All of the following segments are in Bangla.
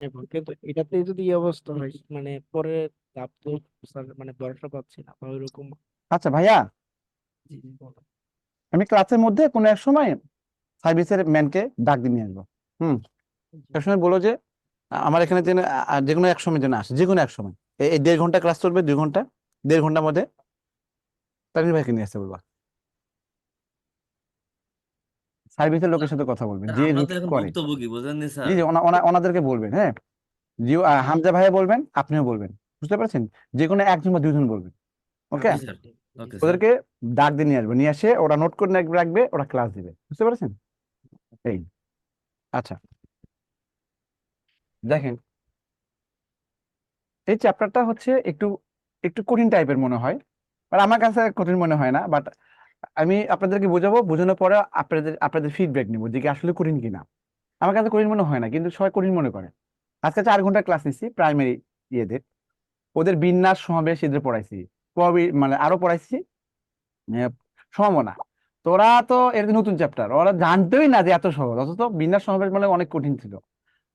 এবং কিন্তু এটাতে যদি এই অবস্থা হয় মানে পরে ধাপ তো স্যার মানে ভরসা পাচ্ছি না বা ওইরকম। আচ্ছা ভাইয়া, জি জি বলো। আমি ক্লাসের মধ্যে কোনো এক সময় সার্ভিসের ম্যানকে ডাক দিয়ে নিয়ে আসবো। হুম। জি এক সময় বলো যে আমার এখানে যেন যে কোনো এক সময় যেন আসে, যে কোনো এক সময়। এই 1.5 ঘন্টা ক্লাস চলবে, 2 ঘন্টা, 1.5 ঘন্টার মধ্যে তানভীর ভাইকে নিয়ে আসতে বলবা। সার্ভিসের লোকের সাথে কথা বলবেন স্যার যে আমরা তো রিসিভ এখন করে। ভুক্তভোগী, বুঝেননি জি স্যার? জি, ওনাদেরকে বলবেন, হ্যাঁ। জি, হামজা ভাইয়া বলবেন, আপনিও বলবেন। বুঝতে পারছেন? যে কোনো একজন বা দুজন বলবেন। ওকে। জি আচ্ছা স্যার। ঠিক ওকে আছে। স্যার। ওদেরকে ডাক দিয়ে নিয়ে আসবে, নিয়ে আসে ওরা নোট করে রাখবে, ওরা ক্লাস দিবে। বুঝতে পারছেন? এই, আচ্ছা, দেখেন, এই চ্যাপ্টারটা হচ্ছে একটু একটু কঠিন টাইপের মনে হয়, আর আমার কাছে কঠিন মনে হয় না। বাট আমি আপনাদেরকে বোঝাবো, বোঝানোর পরে আপনাদের আপনাদের ফিডব্যাক নিবো যে কি আসলে কঠিন কিনা। আমার কাছে কঠিন মনে হয় না, কিন্তু সবাই কঠিন মনে করে। আজকে 4 ঘন্টা ক্লাস নিচ্ছি প্রাইমারি ইয়েদের, ওদের বিন্যাস সমাবেশ এদের পড়াইছি, মানে আরো পড়াইছি সম্ভাবনা। তো ওরা তো এর নতুন চ্যাপ্টার, ওরা জানতেই না যে এত সহজ, অথচ বিন্যাস সমাবেশ মানে অনেক কঠিন ছিল।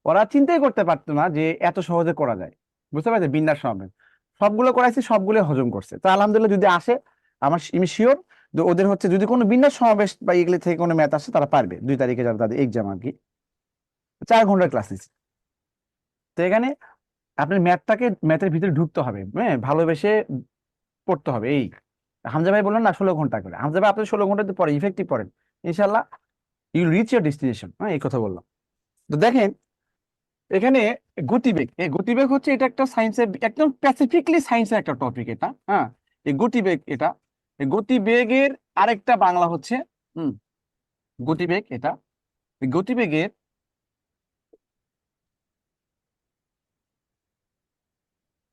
ওরা চিন্তাই করতে পারতো না যে এত সহজে করা যায়। বুঝতে পারছে? বিন্যাস সমাবেশ সবগুলো করাইছি, সবগুলো হজম করছে। তো আলহামদুলিল্লাহ, যদি আসে, আমি শিওর যে ওদের হচ্ছে যদি কোনো বিন্যাস সমাবেশ বা এগুলি থেকে কোনো ম্যাথ আসে, তারা পারবে। 2 তারিখে যারা তাদের এক্সাম আর কি। 4 ঘন্টার ক্লাস নিচ্ছে। তো এখানে আপনার ম্যাথের ভিতরে ঢুকতে হবে, হ্যাঁ, ভালোবেসে পড়তে হবে। এই হামজা ভাই বললেন না 16 ঘন্টা করে, হামজা ভাই আপনি 16 ঘন্টাতে পড়ে ইফেক্টিভ পড়েন, ইনশাল্লাহ ইউ রিচ ইউর ডেস্টিনেশন। হ্যাঁ, এই কথা বললাম। তো দেখেন এখানে গতিবেগ, এই গতিবেগ হচ্ছে এটা একটা সায়েন্সের, একদম স্পেসিফিকলি সায়েন্সের একটা টপিক এটা। হ্যাঁ, এই গতিবেগ এটা, এই গতিবেগের আরেকটা বাংলা হচ্ছে, হুম, গতিবেগ এটা, এই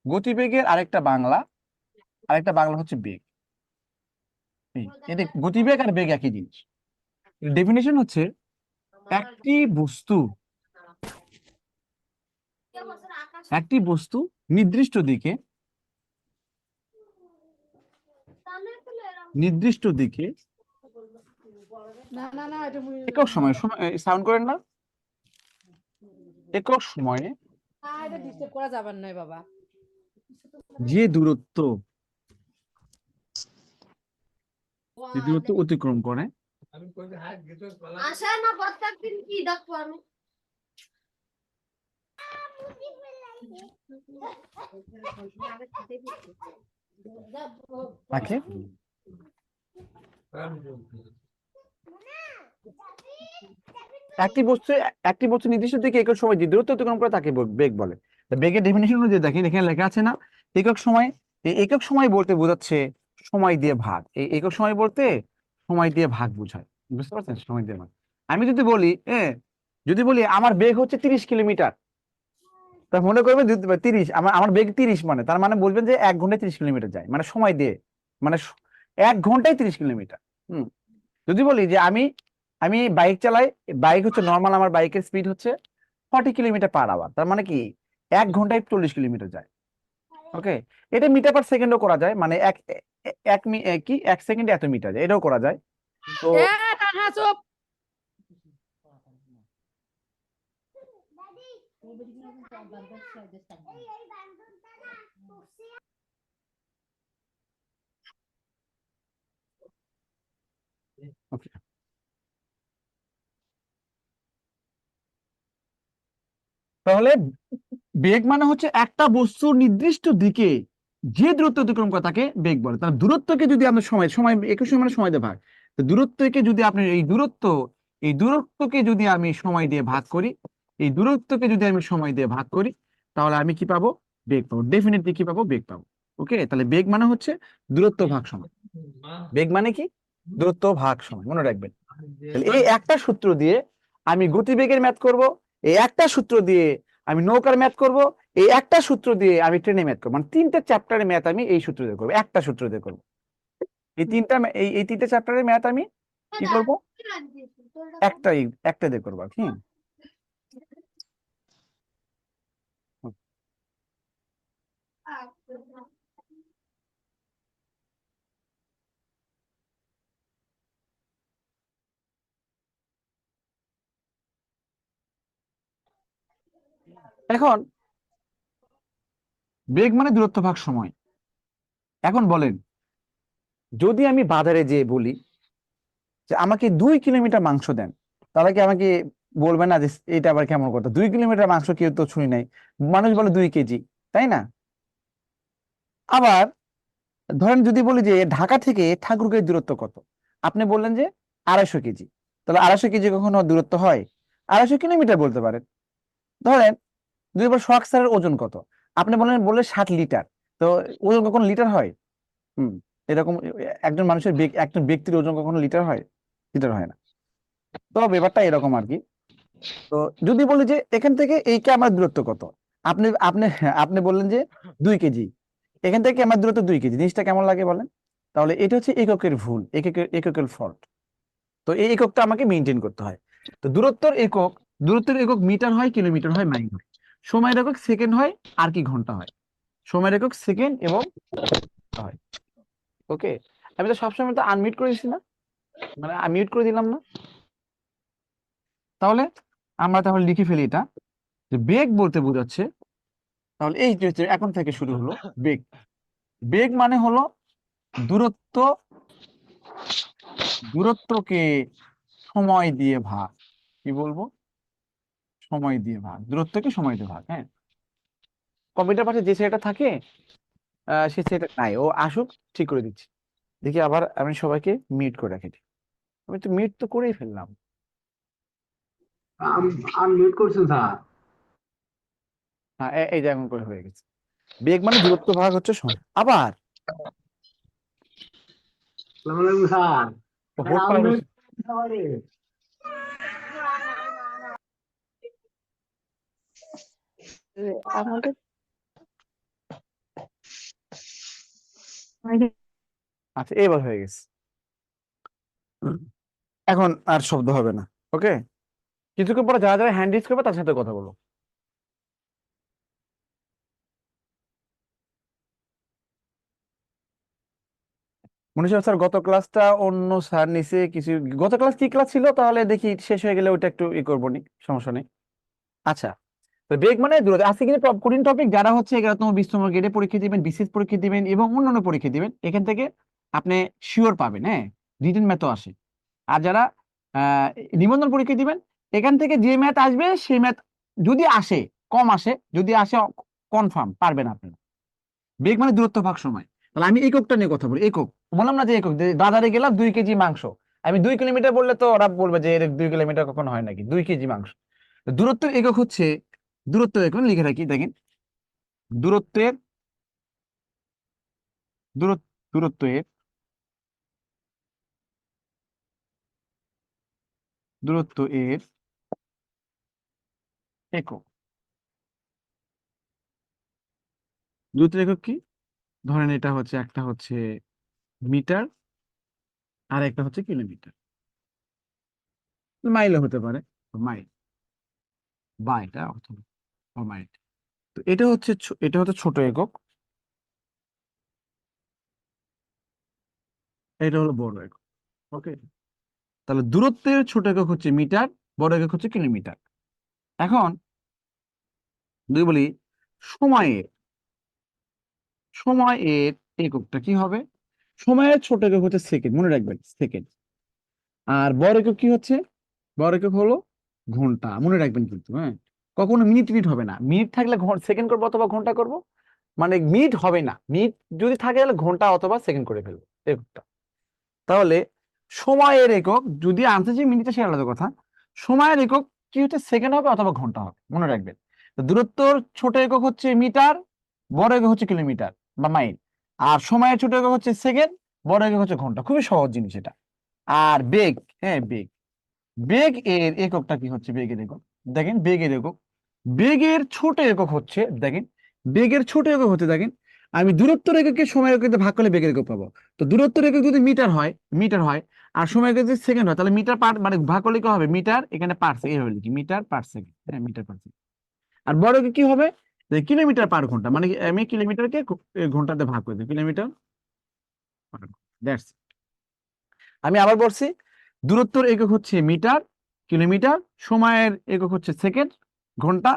গতিবেগের আরেকটা বাংলা হচ্ছে বেগ। এটা গতিবেগ আর বেগ একই জিনিস। ডেফিনেশন হচ্ছে একটি বস্তু একটি বস্তু নির্দিষ্ট দিকে নির্দিষ্ট দিকে না না না, এটা একক সময় সময় সাউন্ড করেন না, একক সময়ে এটা ডিস্টার্ব করা যাবে না বাবা। যে দূরত্ব যে দূরত্ব অতিক্রম করে আশা না প্রত্যেকদিন কি দেখবো আমি। তাকে একটি বস্তু একটি বস্তু নির্দিষ্ট দিকে একক সময় যে দূরত্ব অতিক্রম করে তাকে বেগ বলে। তা বেগের ডেফিনেশন অনুযায়ী দেখেন, এখানে লেখা আছে না একক সময়। এই একক সময় বলতে বোঝাচ্ছে সময় দিয়ে ভাগ। এই একক সময় বলতে সময় দিয়ে ভাগ বোঝায়। বুঝতে পারছেন? সময় দিয়ে ভাগ। আমি যদি বলি, যদি বলি আমার বেগ হচ্ছে 30 কিলোমিটার, তা মনে করবেন 30, আমার আমার বেগ 30, মানে তার মানে বলবেন যে 1 ঘন্টায় 30 কিলোমিটার যায়, মানে সময় দিয়ে, মানে 1 ঘন্টায় 30 কিলোমিটার। হুম। যদি বলি যে আমি আমি বাইক চালাই, বাইক হচ্ছে নর্মাল, আমার বাইকের স্পিড হচ্ছে 40 কিলোমিটার পার আওয়ার, তার মানে কি 1 ঘন্টায় 40 কিলোমিটার যায়। ওকে। এটা মিটার পার সেকেন্ডও করা যায়, মানে এক এ- এ- এক মি- এ, কি 1 সেকেন্ডে এত মিটার যায়, এটাও করা যায়। তো এ টানা চুপ। okay, তাহলে বেগ মানে হচ্ছে একটা বস্তুর নির্দিষ্ট দিকে যে দূরত্ব অতিক্রম করে তাকে বেগ বলে। তার দূরত্বকে যদি আমরা সময় সময় একই সময় মানে সময় দিয়ে ভাগ, তো দূরত্বকে যদি আপনি এই দূরত্বকে যদি আমি সময় দিয়ে ভাগ করি, এই দূরত্বকে যদি আমি সময় দিয়ে ভাগ করি, তাহলে আমি কি পাবো? বেগ পাবো। ডেফিনেটলি কি পাবো? বেগ পাবো। ওকে, তাহলে বেগ মানে হচ্ছে দূরত্ব ভাগ সময়। বেগ মানে কি? দূরত্ব ভাগ সময়, মনে রাখবেন। তাহলে এই একটা সূত্র দিয়ে আমি গতিবেগের ম্যাথ করব, এই একটা সূত্র দিয়ে আমি নৌকার ম্যাথ করব, এই একটা সূত্র দিয়ে আমি ট্রেনে ম্যাথ করবো। মানে 3টে চ্যাপ্টারের ম্যাথ আমি এই সূত্র দিয়ে করবো, একটা সূত্র দিয়ে করবো। এই 3টে চ্যাপ্টারের ম্যাথ আমি কি করব? একটাই একটা দিয়ে করবো। হুম। এখন বেগ মানে দূরত্ব ভাগ সময়। এখন বলেন, যদি আমি বাজারে যেয়ে বলি যে আমাকে 2 কিলোমিটার মাংস দেন, তাহলে কি আমাকে বলবে না যে এটা আবার কেমন কথা, 2 কিলোমিটার মাংস কেউ তো ছুঁই নাই, মানুষ বলে 2 কেজি, তাই না? আবার ধরেন যদি বলি যে ঢাকা থেকে ঠাকুরগাঁয়ের দূরত্ব কত, আপনি বললেন যে 250 কেজি, তাহলে 250 কেজি কখনো দূরত্ব হয়? 250 কিলোমিটার বলতে পারেন। ধরেন যদি বল সোহাগ স্যারের ওজন কত, আপনি বললে 60 লিটার, তো ওজন কখনো লিটার হয়? হুম, এরকম একজন মানুষের একজন ব্যক্তির ওজন কখনো লিটার হয়? লিটার হয় না। তো ব্যাপারটা এরকম আর কি। তো যদি বলি যে এখান থেকে এই ক্যামেরার দূরত্ব কত, আপনি আপনি আপনি বললেন যে 2 কেজি, এখান থেকে ক্যামেরার দূরত্ব 2 কেজি, জিনিসটা কেমন লাগে বলেন? তাহলে এটা হচ্ছে এককের ভুল, এককের ফল্ট। তো এই এককটা আমাকে মেনটেন করতে হয়। তো দূরত্বের একক মিটার হয়, কিলোমিটার হয়, মাইল হয়। সময়ের একক সেকেন্ড হয়, আর কি ঘন্টা হয়। সময়ের একক সেকেন্ড এবং হয়। ওকে, আমি তো সবসময় তো আনমিউট করে দিচ্ছি না, মানে আমি মিউট করে দিলাম না। তাহলে লিখে ফেলি এটা, যে বেগ বলতে বোঝাচ্ছে, তাহলে এই যে এখন থেকে শুরু হলো বেগ। বেগ মানে হলো দূরত্ব, দূরত্বকে সময় দিয়ে ভাগ। কি বলবো? সময় দিয়ে ভাগ, দূরত্বকে সময় দিয়ে ভাগ। হ্যাঁ, কম্পিউটার পাশে যে ছেলেটা থাকে, সে ছেলেটা নাই, ও আসুক, ঠিক করে দিচ্ছি। দেখি আবার আমি সবাইকে মিউট করে রাখি। আমি তো মিউট তো করেই ফেললাম। আনমিউট করছেন স্যার। হ্যাঁ, এই যে এমন করে হয়ে গেছে। বেগ মানে দূরত্ব ভাগ হচ্ছে সময়। আবার আসসালামু আলাইকুম স্যার। হোট পাড়া আনমিউট বসে- আমাদের আচ্ছা, এবার হয়ে গেছে। এখন আর শব্দ হবে না। ওকে, কিছুক্ষণ পরে যারা যারা হ্যান্ড রেজ করবে তার সাথে কথা বলো। মনীষ স্যার, গত ক্লাসটা অন্য স্যার নিছে কিছু। গত ক্লাস কি ক্লাস ছিল তাহলে দেখি, শেষ হয়ে গেলে ওইটা একটু করবো নি, সমস্যা নেই। আচ্ছা, তো বেগ মানে দূরত্ব। আজকে কিন্তু কঠিন টপিক, যারা হচ্ছে 11তম 20তম গ্রেডে পরীক্ষা দিবেন, বিসিএস পরীক্ষা দিবেন এবং অন্যান্য পরীক্ষা দিবেন, এখান থেকে আপনি শিওর পাবেন। হ্যাঁ, রিটেন ম্যাথও আসে। আর যারা আহ নিবন্ধন পরীক্ষা দিবেন, এখান থেকে যে ম্যাথ আসবে সেই ম্যাথ যদি আসে, কম আসে, যদি আসে কনফার্ম পারবেন আপনারা। বেগ মানে দূরত্ব ভাগ সময়। তাহলে আমি এককটা নিয়ে কথা বলি। একক বললাম না যে একক, বাজারে গেলাম 2 কেজি মাংস, আমি 2 কিলোমিটার বললে তো ওরা বলবে যে এর 2 কিলোমিটার কখনো হয় নাকি, 2 কেজি মাংস। তো দূরত্বের একক হচ্ছে, দূরত্ব একক লিখে রাখি, দেখেন দূরত্বের দূরত্বের দূরত্ব এর একক। দূরত্বের একক কি? ধরেন এটা হচ্ছে, একটা হচ্ছে মিটার, আর একটা হচ্ছে কিলোমিটার, মাইলও হতে পারে, মাইল বা এটা অথবা মাইল। তো এটা হচ্ছে ছোট একক, এটা হলো বড় একক। ওকে, তাহলে দূরত্বের ছোট একক হচ্ছে মিটার, বড় একক হচ্ছে কিলোমিটার। এখন যদি বলি সময়ের, সময়ের এককটা কি হবে? সময়ের ছোট একক হচ্ছে সেকেন্ড, মনে রাখবেন সেকেন্ড। আর বড় একক কি হচ্ছে? বড় একক হলো ঘন্টা, মনে রাখবেন কিন্তু। হ্যাঁ, কখনো মিনিট মিনিট হবে না, মিনিট থাকলে সেকেন্ড করবো অথবা ঘন্টা করব, মানে মিনিট হবে না, মিনিট যদি থাকে তাহলে ঘন্টা অথবা সেকেন্ড করে ফেলবো এককটা। তাহলে সময়ের একক যদি আনসার যে মিনিটে, সে আলাদা কথা। সময়ের একক কি হচ্ছে? সেকেন্ড হবে অথবা ঘন্টা হবে, মনে রাখবেন। তো দূরত্বর ছোট একক হচ্ছে মিটার, বড় একক হচ্ছে কিলোমিটার বা মাইল। আর সময়ের ছোট একক হচ্ছে সেকেন্ড, বড় একক হচ্ছে ঘন্টা। খুবই সহজ জিনিস এটা। আর বেগ, হ্যাঁ বেগ, বেগ এর এককটা কি হচ্ছে? বেগের একক দেখেন, বেগের একক, বেগের ছোট একক হচ্ছে, দেখেন বেগের ছোট একক হচ্ছে, দেখেন আমি দূরত্বের এককে সময় এককে ভাগ করলে বেগের একক পাবো। তো দূরত্বের একক যদি মিটার হয় আর সময় একক যদি সেকেন্ড হয়, তাহলে মিটার পার মানে ভাগ করলে কি হবে? মিটার, এখানে পার সেকেন্ড, এইভাবে লিখি মিটার পার সেকেন্ড। হ্যাঁ, মিটার পার সেকেন্ড। আর বড় একক কি হবে? কিলোমিটার পার ঘন্টা, মানে কি আমি কিলোমিটারকে ঘন্টাতে ভাগ করে দিই, কিলোমিটার পার ঘন্টা। দ্যাটস। আমি আবার বলছি, দূরত্বের একক হচ্ছে মিটার, কিলোমিটার, সময়ের একক হচ্ছে সেকেন্ড, ঘন্টা,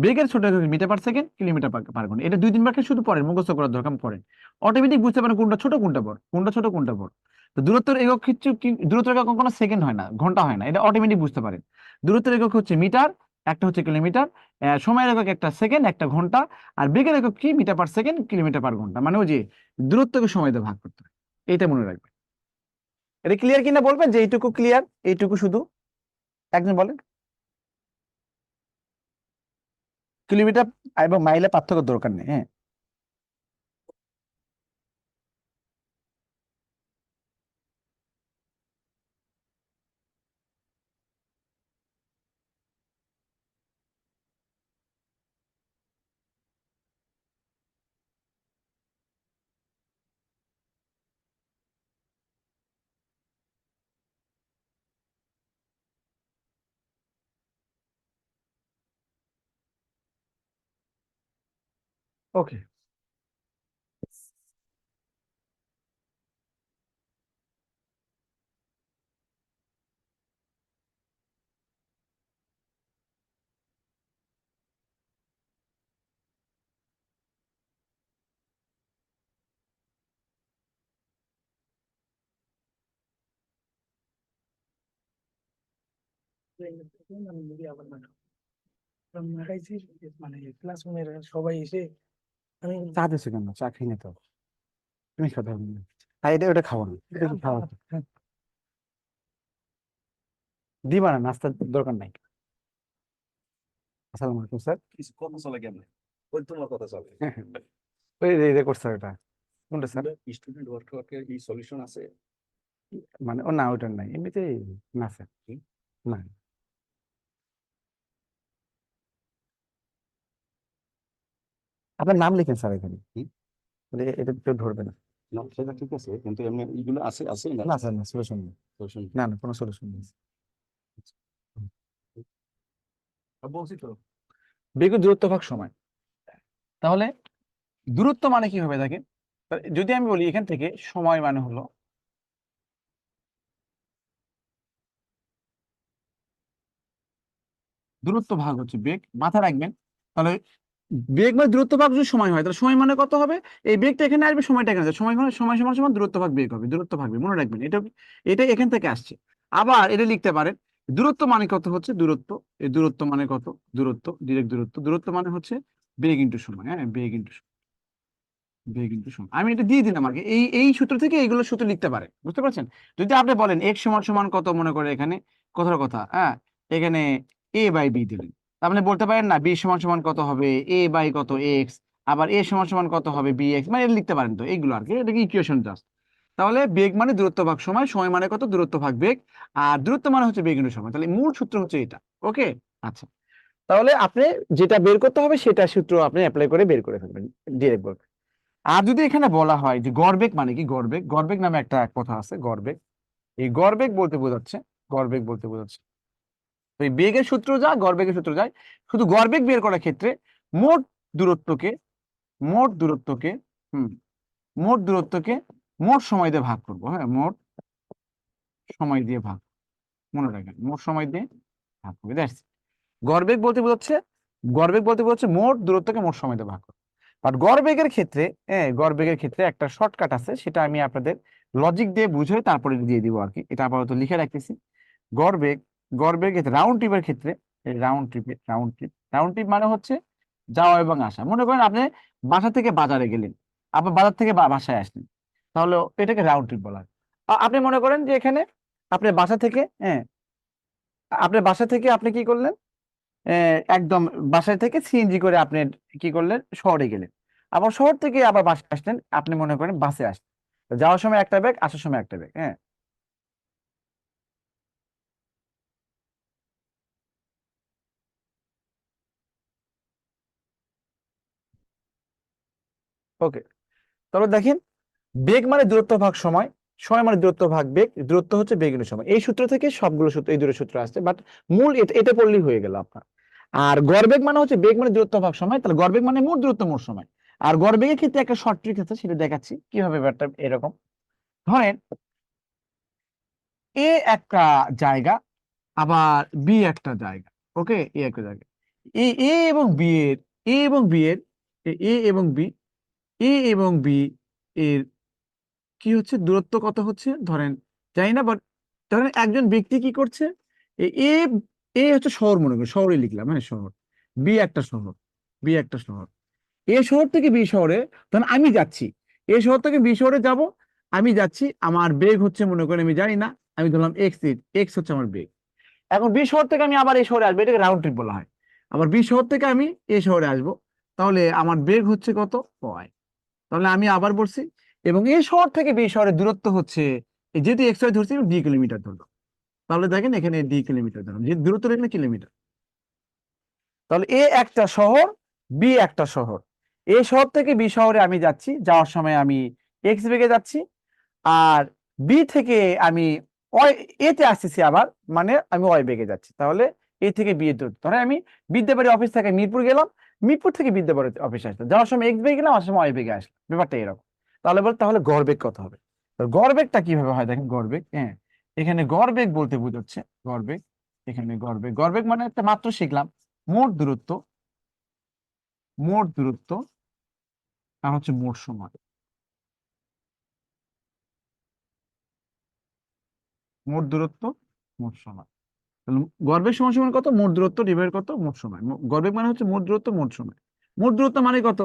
বেগের ছোট একক metre per second, kilometre per ঘন্টা। এটা 2-3 বার শুধু পড়েন, মুখস্থ করার দরকার পড়েন, অটোমেটিক বুঝতে পারেন কোনটা ছোট কোনটা বড়, কোনটা ছোট কোনটা বড়। তো দূরত্বের একক হচ্ছে দূরত্বের একক কোনো সেকেন্ড হয় না, ঘন্টা হয় না, এটা অটোমেটিক বুঝতে পারেন। দূরত্বের একক হচ্ছে মিটার, একটা হচ্ছে কিলোমিটার, সময়ের একক একটা সেকেন্ড, একটা ঘন্টা, আর বেগের একক কি metre per second, kilometre per ঘন্টা, মানে ওই যে দূরত্বকে সময় দিয়ে ভাগ করতে হয়। এটা মনে রাখবেন। এটা ক্লিয়ার কিনা বলবেন যে এইটুকু ক্লিয়ার, এইটুকু শুধু একজন বলেন। কিলোমিটার এবং মাইলে পার্থক্য দরকার নেই, হ্যাঁ। ওকে, মানে ক্লাসরুমের সবাই এসে আমি চা দিছো কেন? চা খাই না তো, তুমি খাতে হবে না। আর এটা ওটা খাবো না, এটা কি খাওয়া? দিবা না, নাস্তার দরকার নাই। আসসালামু আলাইকুম স্যার। কিছু কথা চলে কেমনে? ওই তোমার কথা চলে। ওই যে করছে ওটা, কোনটা স্যার? স্টুডেন্ট ওয়ার্কের এই সলিউশন আছে? মানে ও না, ওটার নাই, এমনিতেই না স্যার, না। আপনার নাম লিখেন স্যার এখানে, হুম? এটা কেউ ধরবে না। না সেটা ঠিক আছে, কিন্তু এমনি এইগুলো আছে আছে না না স্যার, না সলিউশন নেই, সলিউশন? না না, কোনো সলিউশন নেই। বলছি তো। বেগ ও দূরত্ব ভাগ সময়। তাহলে দূরত্ব মানে কি হবে থাকে, যদি আমি বলি এখান থেকে সময় মানে হলো দূরত্ব ভাগ হচ্ছে বেগ, মাথায় রাখবেন। তাহলে বেগ মানে দূরত্ব ভাগ যদি সময় হয়, তাহলে সময় মানে কত হবে? এই বেগটা এখানে আসবে, সময়টা এখানে আসবে, সময় মানে সময় সমান সমান দূরত্ব ভাগ বেগ হবে, দূরত্ব ভাগ বেগ, মনে রাখবেন এটা। এটা এখান থেকে আসছে। আবার এটা লিখতে পারেন দূরত্ব মানে কত হচ্ছে দূরত্ব, এই দূরত্ব মানে কত, দূরত্ব ডিরেক্ট দূরত্ব, দূরত্ব মানে হচ্ছে বেগ ইন্টু সময়, হ্যাঁ, বেগ ইন্টু সময়। আমি এটা দিয়ে দিলাম আগে, এই সূত্র থেকে এইগুলো সূত্র লিখতে পারেন, বুঝতে পারছেন? যদি আপনি বলেন x সমান সমান কত, মনে করে এখানে কথার কথা, হ্যাঁ, এখানে a বাই b দিলেন, তার মানে বলতে পারেন না b সমান সমান কত হবে a বাই কত x, আবার a সমান সমান কত হবে bx, মানে এটা লিখতে পারেন। তো এইগুলো আর কি, এটা কি ইকুয়েশন জাস্ট। তাহলে বেগ মানে দূরত্ব ভাগ সময়, সময় মানে কত দূরত্ব ভাগ বেগ, আর দূরত্ব মানে হচ্ছে বেগ ইন্টু সময়। তাহলে মূল সূত্র হচ্ছে এটা। ওকে, আচ্ছা, তাহলে আপনি যেটা বের করতে হবে সেটা সূত্র আপনি অ্যাপ্লাই করে বের করে ফেলবেন ডিরেক্ট। আর যদি এখানে বলা হয় যে গড়বেগ মানে কি, গড়বেগ, গড়বেগ নামে একটা কথা আছে, গড়বেগ। এই গড়বেগ বলতে বোঝাচ্ছে, গড়বেগ বলতে বোঝাচ্ছে তো এই বেগের সূত্র যা গড়বেগের সূত্র যায়, শুধু গড়বেগ বের করার ক্ষেত্রে মোট দূরত্বকে, মোট দূরত্বকে, হুম, মোট দূরত্বকে মোট সময় দিয়ে ভাগ করবো, হ্যাঁ, মোট সময় দিয়ে ভাগ, মনে রাখবেন মোট সময় দিয়ে ভাগ করবে, দ্যাটস ইট। গড়বেগ বলতে বোঝাচ্ছে, গড়বেগ বলতে বোঝাচ্ছে মোট দূরত্বকে মোট সময় দিয়ে ভাগ করবে। বাট গড়বেগের ক্ষেত্রে, গড়বেগের ক্ষেত্রে একটা শর্টকাট আছে, সেটা আমি আপনাদের লজিক দিয়ে বুঝে তারপরে দিয়ে দিব আর কি, এটা আপাতত লিখে রাখতেছি। গড়বেগ, গড়বেগ রাউন্ড ট্রিপের ক্ষেত্রে, রাউন্ড ট্রিপ মানে হচ্ছে যাওয়া এবং আসা। মনে করেন আপনি বাসা থেকে বাজারে গেলেন, আপনার বাজার থেকে বাসায় আসলেন, তাহলে এটাকে রাউন্ড ট্রিপ বলা হয়। আপনি মনে করেন যে এখানে আপনি বাসা থেকে, আপনার বাসা থেকে আপনি কি করলেন, একদম বাসা থেকে সিএনজি করে আপনি কি করলেন, শহরে গেলেন, আবার শহর থেকে আবার বাসে আসলেন, আপনি মনে করেন বাসে আসলেন, তো যাওয়ার সময় একটা ব্যাগ, আসার সময় একটা ব্যাগ, হ্যাঁ। ওকে, তবে দেখেন বেগ মানে দূরত্ব ভাগ সময়, সময় মানে দূরত্ব ভাগ বেগ, দূরত্ব হচ্ছে বেগ ইন্টু সময়। এই সূত্র থেকে সবগুলো সূত্র, এই দুটো সূত্র আসছে, বাট মূল এটা পড়লেই হয়ে গেল আপনার। আর গড়বেগ মানে হচ্ছে বেগ মানে দূরত্ব ভাগ সময়, তাহলে গড়বেগ মানে মোট দূরত্ব মোট সময়। আর গড়বেগের ক্ষেত্রে একটা শর্ট ট্রিক আছে, সেটা দেখাচ্ছি কিভাবে ব্যাপারটা। এরকম ধরেন এ একটা জায়গা, আবার বি একটা জায়গা, ওকে, এ একটা জায়গা, এ এ এবং বি এর এ এবং বি এর এ এবং বি এ এবং বি এর কি হচ্ছে দূরত্ব কত হচ্ছে ধরেন জানি না, বাট ধরেন একজন ব্যক্তি কি করছে, এ এ এ হচ্ছে শহর, মনে করি শহরে লিখলাম, হ্যাঁ শহর, বি একটা শহর, বি একটা শহর, এ শহর থেকে বি শহরে ধরেন আমি যাচ্ছি, এ শহর থেকে বি শহরে যাব, আমি যাচ্ছি, আমার বেগ হচ্ছে মনে করেন আমি জানি না, আমি ধরলাম এক্স, এক্স হচ্ছে আমার বেগ। এখন বি শহর থেকে আমি আবার এই শহরে আসবো, এটাকে রাউন্ড ট্রিপ বলা হয়। আবার বি শহর থেকে আমি এ শহরে আসবো, তাহলে আমার বেগ হচ্ছে কত, ওয়াই। তাহলে আমি আবার বলছি, এবং এ শহর থেকে বি শহরের দূরত্ব হচ্ছে, যেহেতু এক্স ওয়াই ধরছি ডি কিলোমিটার ধরলো, তাহলে দেখেন এখানে ডি কিলোমিটার ধরলাম, যে দূরত্ব এখানে কিলোমিটার। তাহলে এ একটা শহর, বি একটা শহর, এ শহর থেকে বি শহরে আমি যাচ্ছি, যাওয়ার সময় আমি এক্স বেগে যাচ্ছি, আর বি থেকে আমি ওয়াই এতে আসতেছি আবার, মানে আমি ওয়াই বেগে যাচ্ছি। তাহলে এ থেকে বি এর দূরত্ব, ধরে আমি বিদ্যাবাড়ি অফিস থেকে মিরপুর গেলাম, মিরপুর থেকে বিদ্যাবাড়ি অফিস আসলাম, যাওয়ার সময় এক্স বেগে গেলাম, আসার সময় ওয়াই বেগে আসলাম, ব্যাপারটা এরকম। তাহলে গড় বেগ কত হবে? তো গড় বেগটা কিভাবে হয় দেখেন, গড় বেগ, হ্যাঁ এখানে গড় বেগ বলতে বোঝাচ্ছে গড় বেগ, এখানে গড় বেগ মানে একটা মাত্র শিখলাম মোট দূরত্ব, মোট দূরত্ব আর হচ্ছে মোট সময়, মোট দূরত্ব মোট সময়। তাহলে গড়বেগ সমান সমান কত, মোট দূরত্ব ডিভাইড কত, মোট সময়। গড়বেগ মানে হচ্ছে মোট দূরত্ব মোট সময়। মোট দূরত্ব মানে কত,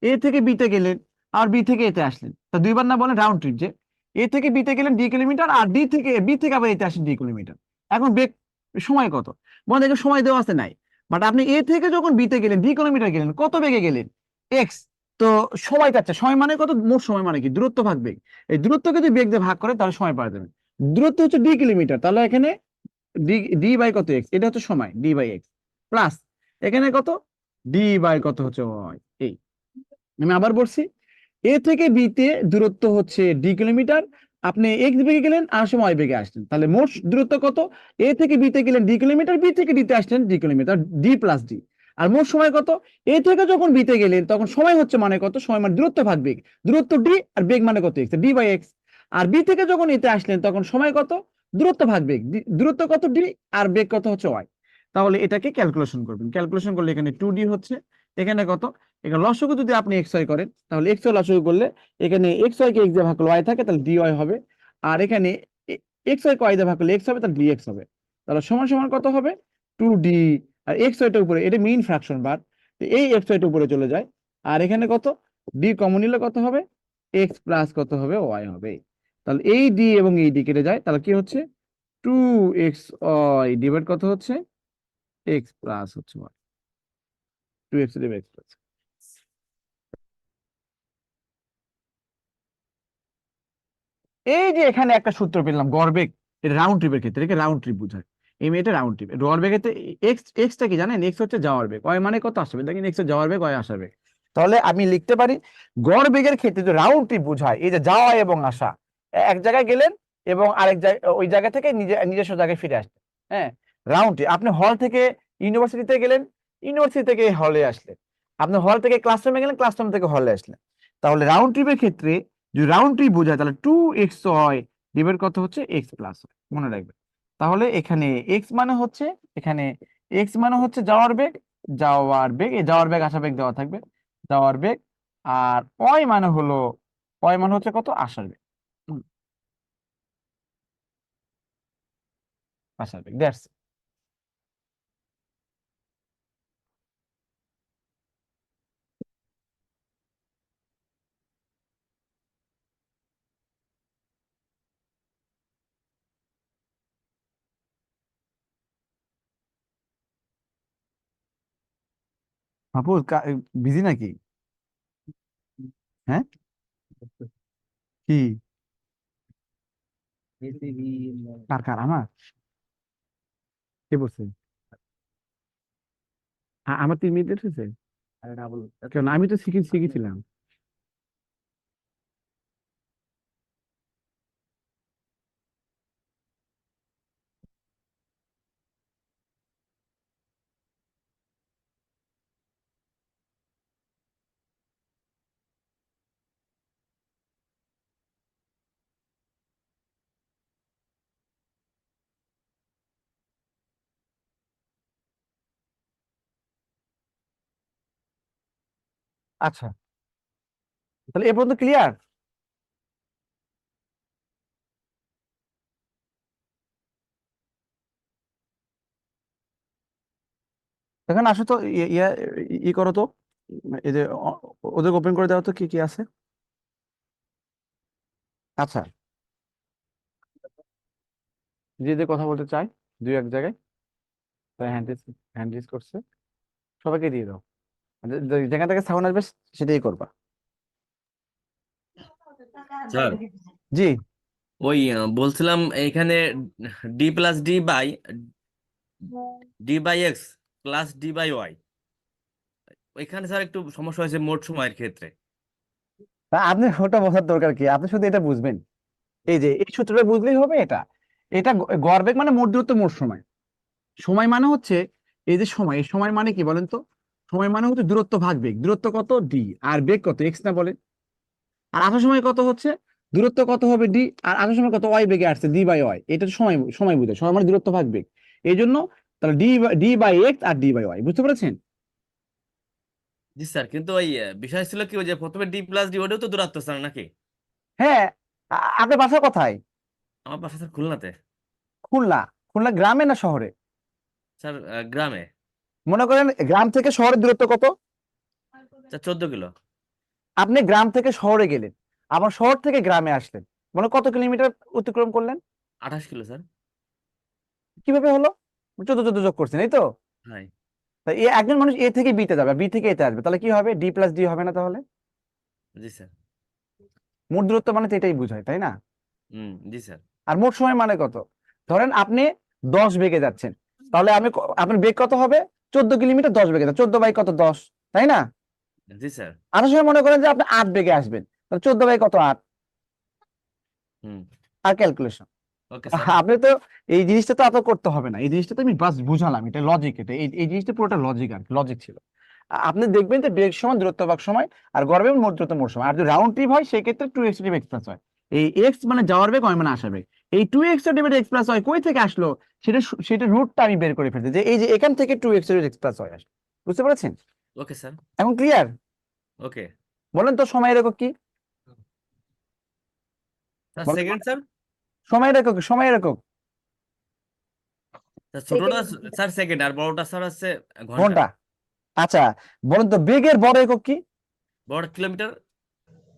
এ থেকে বিতে গেলেন আর বি থেকে এতে আসলেন, তা দুইবার না বলেন রাউন্ড ট্রিপ, যে এ থেকে বিতে গেলেন ডি কিলোমিটার, আর বি থেকে আবার এতে আসেন ডি কিলোমিটার। এখন বেগ সময় কত, বলেন দেখে সময় দেওয়া আছে নাই, বাট আপনি এ থেকে যখন বিতে গেলেন ডি কিলোমিটার গেলেন, কত বেগে গেলেন, এক্স। তো সময় চাচ্ছে, সময় মানে কত, মোট সময় মানে কি, দূরত্ব ভাগ বেগ। এই দূরত্বকে যদি বেগ দিয়ে ভাগ করে তাহলে সময় পাওয়া যাবে। দূরত্ব হচ্ছে ডি কিলোমিটার, তাহলে এখানে ডি ডি বাই কত এক্স, এটা হচ্ছে সময় ডি বাই এক্স, প্লাস এখানে কত, ডি বাই কত হচ্ছে ওয়াই। এই আমি আবার বলছি, এ থেকে বি তে দূরত্ব হচ্ছে ডি কিলোমিটার, আপনি এক্স বেগে গেলেন আর সময় ওয়াই বেগে আসলেন, তাহলে মোট দূরত্ব কত, এ থেকে বি তে গেলেন ডি কিলোমিটার, বি থেকে ডি তে আসলেন D kilometre, D plus D. আর মোট সময় কত, এ থেকে যখন বি তে গেলেন তখন সময় হচ্ছে মানে কত, সময় মানে দূরত্ব ভাগ বেগ, দূরত্ব ডি আর বেগ মানে কত এক্স, ডি বাই এক্স। আর বি থেকে যখন এতে আসলেন তখন সময় কত, দূরত্ব ভাগ বেগ, দূরত্ব কত ডি আর বেগ কত হচ্ছে ওয়াই। তাহলে এটাকে ক্যালকুলেশন করবেন, ক্যালকুলেশন করলে এখানে 2d হচ্ছে, এখানে কত, এখানে লসগু যদি আপনি এক্স ওয়াই করেন, তাহলে এক্স ওয়াই লসগু করলে এখানে এক্স ওয়াই কে এক্স দিয়ে ভাগ করলে ওয়াই থাকে, তাহলে ডি ওয়াই হবে। আর এখানে এক্স ওয়াই কে ওয়াই দিয়ে ভাগ করলে এক্স হবে, তাহলে ডিএক্স হবে। তাহলে সমান সমান কত হবে, 2d। আর এক্স ওয়াইটা উপরে, এটা মেইন ফ্র্যাকশন বার, তো এই এক্স ওয়াইটা উপরে চলে যায়। আর এখানে কত, ডি কমন নিলে কত হবে, এক্স প্লাস কত হবে, ওয়াই হবে। তাহলে এই ডি এবং এই ডি কেটে যায়, তাহলে কি হচ্ছে, 2xy ডিভাইড কত হচ্ছে, এক্স প্লাস হচ্ছে Y, 2x divide X plus. এই যে এখানে একটা সূত্র পেলাম গড়বেগ, এটা রাউন্ড ট্রিপের ক্ষেত্রে, এটাকে রাউন্ড ট্রিপ বোঝায়, এই মেয়েটা রাউন্ড ট্রিপ। গড়বেগেতে এক্স, এক্সটা কি জানেন, এক্স হচ্ছে যাওয়ার বেগ, ওয়াই মানে কত আসবে দেখেন, এক্স এর যাওয়ার বেগ, ওয়াই আসার বেগ। তাহলে আমি লিখতে পারি গড়বেগের ক্ষেত্রে যে রাউন্ড ট্রিপ বোঝায়, এই যে যাওয়া এবং আসা, এক জায়গায় গেলেন এবং আরেক জায়গায় ওই জায়গা থেকে নিজস্ব জায়গায় ফিরে আসলেন, হ্যাঁ রাউন্ড ট্রিপ। আপনি হল থেকে ইউনিভার্সিটিতে গেলেন, ইউনিভার্সিটি থেকে হলে আসলেন, আপনি হল থেকে ক্লাসরুমে গেলেন, ক্লাসরুম থেকে হলে আসলেন। তাহলে রাউন্ড ট্রিপের ক্ষেত্রে যদি রাউন্ড ট্রিপ বোঝায়, তাহলে 2x হয় ডিভাইড কত হচ্ছে, এক্স প্লাস, মনে রাখবেন। তাহলে এখানে এক্স মানে হচ্ছে, এখানে এক্স মানে হচ্ছে যাওয়ার বেগ, যাওয়ার বেগ, এই যাওয়ার বেগ আসার বেগ দেওয়া থাকবে, যাওয়ার বেগ। আর ওয়াই মানে হলো, ওয়াই মানে হচ্ছে কত, আসার বেগ, আসার বেগ, দ্যাটস। আপু বিজি নাকি? হ্যাঁ কি, কার কার, আমার কে বলছে? আমার 3 মিনিট এসেছে, কেন আমি তো শিখেছিলাম। আচ্ছা, তাহলে এ পর্যন্ত ক্লিয়ার? এখন আসো তো ই করো তো, এই যে ওদের ওপেন করে দাও তো কি কি আছে। আচ্ছা, যে যে কথা বলতে চাই দুই এক জায়গায়, তাই হ্যান্ড রেজ করছে, সবাইকে দিয়ে দাও। যেখান থেকে সাউন্ড আসবে সেটাই করবা। স্যার জি, ওই বলছিলাম এখানে d+d/x প্লাস d/y, ওইখানে স্যার একটু সমস্যা হয়েছে মোট সময়ের ক্ষেত্রে। তা আপনি ওটা বোঝার দরকার কি, আপনি শুধু এটা বুঝবেন, এই যে এই সূত্রটা বুঝলেই হবে। এটা এটা গড় বেগ মানে মোট দূরত্ব মোট সময়। সময় মানে হচ্ছে এই যে সময়, এই সময় মানে কি বলেন তো? সময় মানে হচ্ছে দূরত্ব ভাগ বেগ। দূরত্ব কত? ডি। আর বেগ কত? এক্স না বলেন? আর আসার সময় কত হচ্ছে? দূরত্ব কত হবে? ডি। আর আসার সময় কত? ওয়াই বেগে আসছে, ডি বাই ওয়াই। এটা সময়, সময় বোঝায়। সময় মানে দূরত্ব ভাগ বেগ। এই জন্য তাহলে ডি বাই এক্স আর ডি বাই ওয়াই। বুঝতে পেরেছেন? জি স্যার, কিন্তু ওই বিষয় ছিল কি, ওই যে প্রথমে d+d, ওটাও তো দূরত্ব স্যার নাকি? হ্যাঁ। আপনার বাসা কোথায়? আমার বাসা স্যার খুলনাতে। খুলনা? খুলনা গ্রামে না শহরে? স্যার গ্রামে। মনে করেন গ্রাম থেকে শহরের দূরত্ব কত? Sir 14 kilo. আপনি গ্রাম থেকে শহরে গেলেন, আবার শহর থেকে গ্রামে আসলেন, মানে কত কিলোমিটার অতিক্রম করলেন? 28 কিলো স্যার। কিভাবে হলো? 14 যোগ করছেন, এই তো? হ্যাঁ। তা একজন মানুষ এ থেকে বিতে যাবে, বি থেকে এতে আসবে, তাহলে কি হবে? ডি প্লাস ডি হবে না তাহলে? জি স্যার। মোট দূরত্ব মানে তো এটাই বোঝায়, তাই না? জি স্যার। আর মোট সময় মানে কত? ধরেন আপনি 10 বেগে যাচ্ছেন, তাহলে আপনার বেগ কত হবে? 14 কিলোমিটার 10 বেগে, 14 বাই কত? 10, তাই না? জি স্যার। আসার সময় মনে করেন যে আপনি 8 বেগে আসবেন, তাহলে 14 বাই কত? 8। হুম। আর ক্যালকুলেশন। Okay sir. আপনি তো এই জিনিসটা তো আপনার করতে হবে না, এই জিনিসটা তো আমি বাস বুঝালাম, এটা লজিক। এটা এই জিনিসটা পুরোটা লজিক, আর লজিক ছিল। আপনি দেখবেন যে বেগ সমান দূরত্ব ভাগ সময়, আর গড় বেগ মোট দূরত্ব মোট সময়। আর যদি রাউন্ড ট্রিপ হয় সেক্ষেত্রে 2x এক্স প্লাস হয়। এই এক্স মানে যাওয়ার বেগ, ওয়াই মানে আসার বেগ। এই 2x এক্স প্লাস হয় কই থেকে আসলো? সেটা রুটটা আমি বের করে ফেলতে, যে এই যে এখান থেকে 2x এক্স প্লাস হয় আসলো। বুঝতে পেরেছেন? Okay sir. এখন ক্লিয়ার? ওকে বলেন তো সময়ের একক কি? স্যার। বলেন সেকেন্ড স্যার। সময়ের একক, সময়ের একক। স্যার ছোটটা স্যার সেকেন্ড, আর বড়টা স্যার হচ্ছে ঘন্টা। ঘন্টা। আচ্ছা, বলেন তো বেগের বড় একক কি? বড় কিলোমিটার।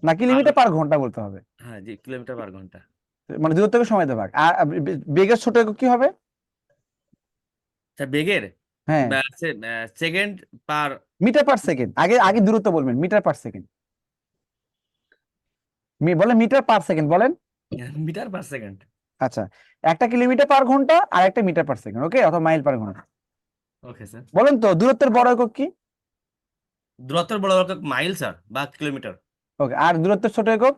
না, আর কিলোমিটার পার ঘন্টা বলতে হবে, হ্যাঁ জি, কিলোমিটার/ঘন্টা। মানে দূরত্বকে সময় দেওয়া। আর বেগের ছোট একক কি হবে? স্যার বেগের হ্যাঁ, second per metre per second. আগে আগে দূরত্ব বলবেন, মিটার পার সেকেন্ড। বলেন মিটার পার সেকেন্ড বলেন। মিটার/সেকেন্ড। আচ্ছা, একটা কিলোমিটার পার ঘন্টা আর একটা মিটার পার সেকেন্ড, ওকে, অথবা মাইল পার ঘন্টা। Okay sir. বলেন তো দূরত্বের বড় একক কি? দূরত্বের বড় একক মাইল স্যার, বা কিলোমিটার। ওকে, আর দূরত্বের ছোট একক?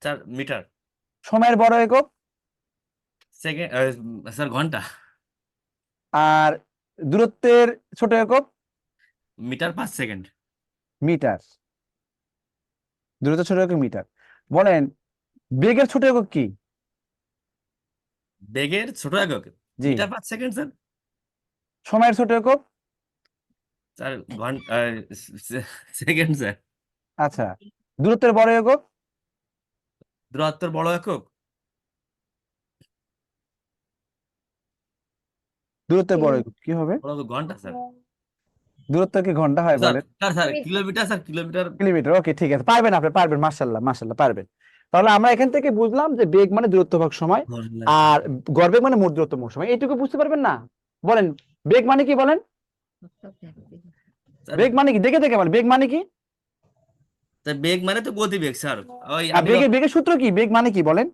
Sir metre. সময়ের বড় একক? সেকেন্ড স্যার ঘন্টা। আর দূরত্বের ছোট একক? মিটার/সেকেন্ড। মিটার। দূরত্বের ছোট একক মিটার। বলেন বেগের ছোট একক কি? বেগের ছোট একক জি। Metre per second sir. সময়ের ছোট একক? স্যার ঘন্টা, সেকেন্ড স্যার। আচ্ছা, দূরত্বের বড় একক? দূরত্বের বড় একক দূরত্বের বড় একক কি হবে? বড় একক ঘন্টা স্যার। দূরত্ব কি ঘন্টা হয় স্যার বলেন? Sir sir kilometre, sir kilometre. Kilometre. Okay, ঠিক আছে, পারবেন আপনি, পারবেন, মাশাআল্লাহ মাশাআল্লাহ, পারবেন। তাহলে আমরা এখান থেকে বুঝলাম যে বেগ মানে দূরত্ব ভাগ সময়, আর গড় বেগ মানে মোট দূরত্ব মোট সময়। এইটুকু বুঝতে পারবেন না? বলেন বেগ মানে কি বলেন? স্যার বেগ মানে কি? দেখে দেখে বলেন বেগ মানে কি? স্যার, বেগ মানে তো গতিবেগ স্যার। ওই আর আমি বেগের সূত্র কি? বেগ মানে কি বলেন?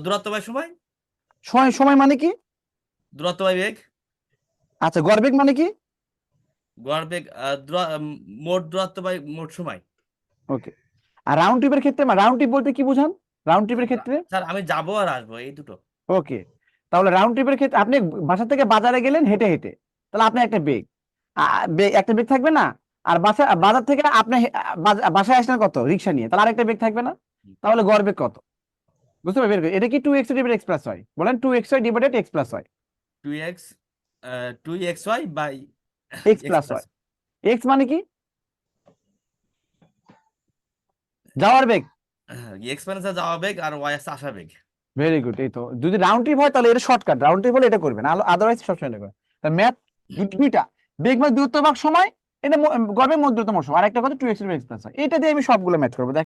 দূরত্ব/সময়। সময়, সময় মানে কি? দূরত্ব/বেগ। আচ্ছা, গড় বেগ মানে কি? গড় বেগ মোট দূরত্ব/মোট সময়। ওকে। আর রাউন্ড ট্রিপের ক্ষেত্রে, রাউন্ড ট্রিপ বলতে কি বুঝান রাউন্ড ট্রিপের ক্ষেত্রে? স্যার আমি যাবো আর আসবো এই দুটো। ওকে, তাহলে রাউন্ড ট্রিপের ক্ষেত্রে আপনি বাসা থেকে বাজারে গেলেন হেঁটে হেঁটে, তাহলে আপনার একটা বেগ, একটা বেগ থাকবে না? আর বাজার থেকে আপনি বাসায় আসলেন কত? রিক্সা নিয়ে, তাহলে আরেকটা বেগ থাকবে না? তাহলে গড় বেগ কত? বুঝতে পারবেন? এটা কি 2x ডিভাইডেড x প্লাস হয়? বলেন 2x ডিভাইডেড x প্লাস হয়। 2x 2xy by x plus হয়। x মানে কি? যাওয়ার বেগ। এক্স মানে হচ্ছে যাওয়া বেগ আর ওয়াই আছে আসা বেগ। Very good. এই তো যদি রাউন্ড ট্রিপ হয় তাহলে এটা শর্টকাট, রাউন্ড ট্রিপ হলে এটা করবেন, আদারওয়াইজ সবসময় এটা করবেন। ম্যাথ দুইটা, বেগ মানে দূরত্ব ভাগ সময়, এটা গড়বেগ মধ্যতম সময়, আর একটা কথা 2x এর এক্সপ্রেস হয়, এটা দিয়ে আমি সবগুলো ম্যাথ করবো।